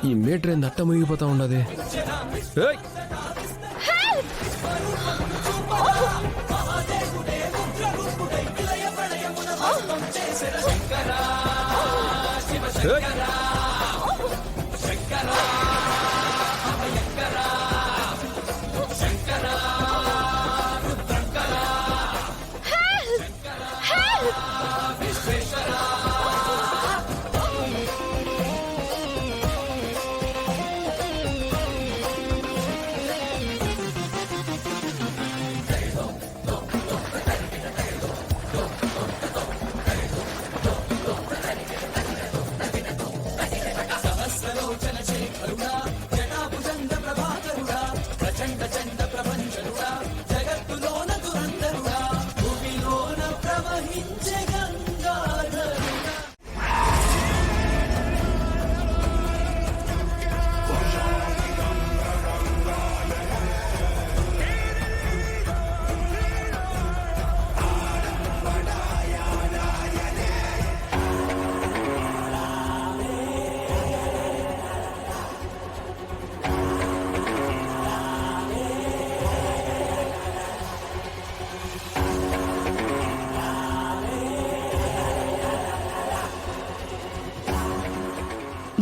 ఈ మీటర్ ఏంది అట్ట మునిగిపోతా ఉండదు.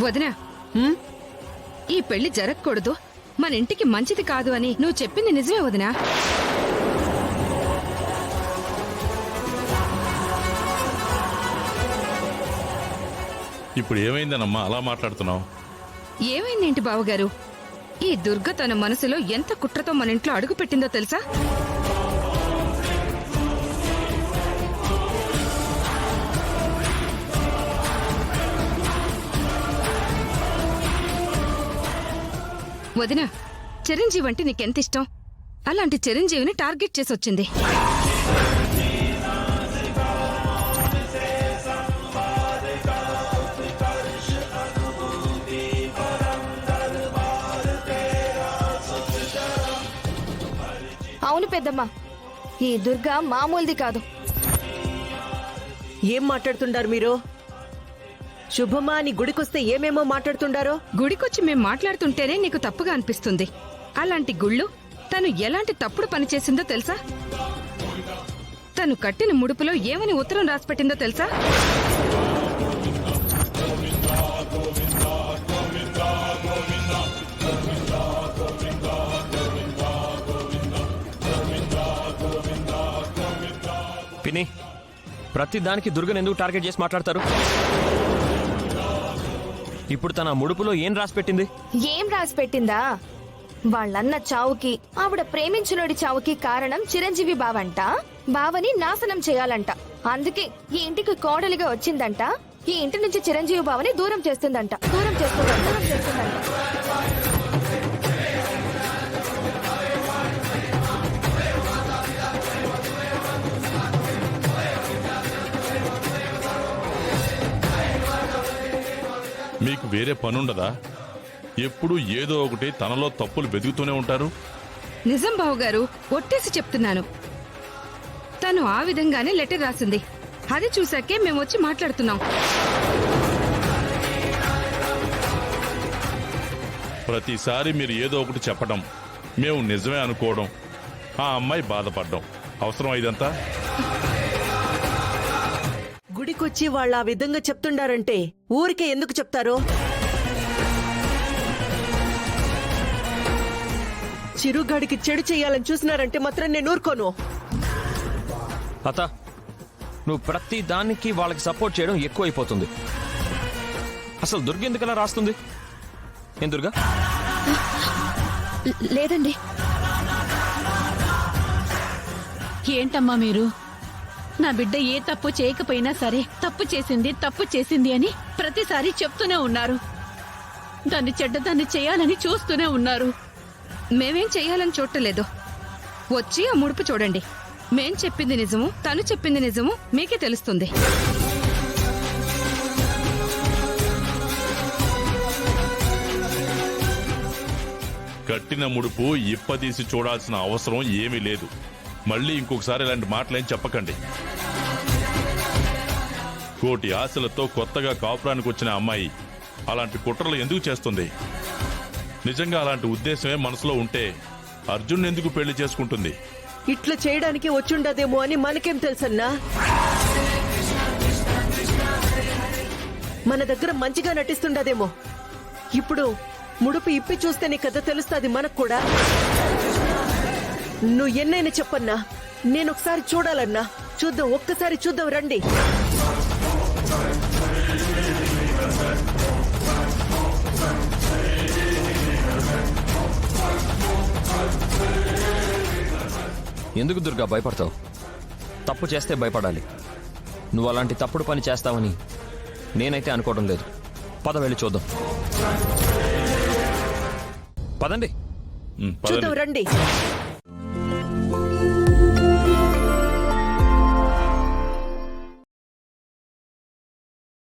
వదినా, ఈ పెళ్లి జరగకూడదు, మన ఇంటికి మంచిది కాదు అని నువ్వు చెప్పింది నిజమే వదినా. ఇప్పుడు ఏమైందనమ్మా అలా మాట్లాడుతున్నావు? ఏమైందేంటి బావగారు? ఈ దుర్గ తన మనసులో ఎంత కుట్రతో మన ఇంట్లో అడుగు పెట్టిందో తెలుసా? వదినా, చిరంజీవి అంటే నీకెంత ఇష్టం? అలాంటి చిరంజీవిని టార్గెట్ చేసి వచ్చింది. అవును పెద్దమ్మ, ఈ దుర్గా మామూలుది కాదు. ఏం మాట్లాడుతుండారు మీరు? శుభమా అని గుడికొస్తే ఏమేమో మాట్లాడుతుండారో. గుడికొచ్చి మేం మాట్లాడుతుంటేనే నీకు తప్పుగా అనిపిస్తుంది. అలాంటి గుళ్ళు తను ఎలాంటి తప్పుడు పని చేసిందో తెలుసా? తను కట్టిన ముడుపులో ఏమని ఉత్తరం రాసిపెట్టిందో తెలుసా? పిన్ని, ప్రతి దానికి దుర్గను ఎందుకు టార్గెట్ చేసి మాట్లాడతారు? ఇప్పుడు తన ముడుపులో ఏం రాసి పెట్టింది? ఏం రాసి పెట్టిందా? వాళ్ళన్న చావుకి, ఆవిడ ప్రేమించినోడి చావుకి కారణం చిరంజీవి బావంట. బావని నాశనం చేయాలంట. అందుకే ఈ ఇంటికి కోడలిగా వచ్చిందంట. ఈ ఇంటి నుంచి చిరంజీవి బావని దూరం చేస్తుందంట. మీకు వేరే పనుండదా? ఎప్పుడు ఏదో ఒకటి తనలో తప్పులు వెతుకుతూనే ఉంటారు. నిజం బావగారు, ఒట్టేసి చెప్తున్నాను. తను ఆ విధంగానే లెటర్ రాసింది. అది చూసాకే మేము వచ్చి మాట్లాడుతున్నాం. ప్రతిసారి మీరు ఏదో ఒకటి చెప్పడం, మేము నిజమే అనుకోవడం, ఆ అమ్మాయి బాధపడ్డం అవసరం ఇదంతా? గుడికొచ్చి వాళ్ళు ఆ విధంగా చెప్తుండారంటే ఊరికే ఎందుకు చెప్తారో? చిరుగాడికి చెడు చెయ్యాలని చూసినారంటే మాత్రం నేను ఊరుకోను. అత్త, నువ్వు ప్రతి దానికి వాళ్ళకి సపోర్ట్ చేయడం ఎక్కువైపోతుంది. అసలు దుర్గ ఎందుకలా రాస్తుంది? ఏం దుర్గా? లేదండి. ఏంటమ్మా మీరు? నా బిడ్డ ఏ తప్పు చేయకపోయినా సరే తప్పు చేసింది అని ప్రతిసారి చెప్తూనే ఉన్నారు. దాన్ని చెడ్డదాన్ని చేయాలని చూస్తూనే ఉన్నారు. మేమేం చెయ్యాలని చూడలేదు. వచ్చి ఆ ముడుపు చూడండి. మేం చెప్పింది నిజము, తను చెప్పింది నిజము మీకే తెలుస్తుంది. కట్టిన ముడుపు ఇప్పదీసి చూడాల్సిన అవసరం ఏమీ లేదు. మళ్ళీ ఇంకొకసారి ఇలాంటి మాటలేం చెప్పకండి. కోటి ఆశలతో కొత్తగా కాపురానికి వచ్చిన అమ్మాయి అలాంటి కుట్రలు ఎందుకు చేస్తుంది? నిజంగా అలాంటి ఉద్దేశమే మనసులో ఉంటే అర్జున్ ఎందుకు పెళ్లి చేసుకుంటుంది? ఇట్లా చేయడానికి వచ్చుండదేమో అని మనకేం తెలుసన్నా? మన దగ్గర మంచిగా నటిస్తుండదేమో. ఇప్పుడు ముడుపు ఇప్పి చూస్తేనే కదా తెలుస్తుంది మనకు కూడా. నువ్వు ఎన్నైనా చెప్పన్నా, నేనొకసారి చూడాలన్నా. చూద్దాం, ఒక్కసారి చూద్దాం రండి. ఎందుకు దుర్గా భయపడతావు? తప్పు చేస్తే భయపడాలి. నువ్వు అలాంటి తప్పుడు పని చేస్తావని నేనైతే అనుకోవడం లేదు. పద వెళ్ళి చూద్దాం. పదండి. పదండి. చూద్దాం రండి.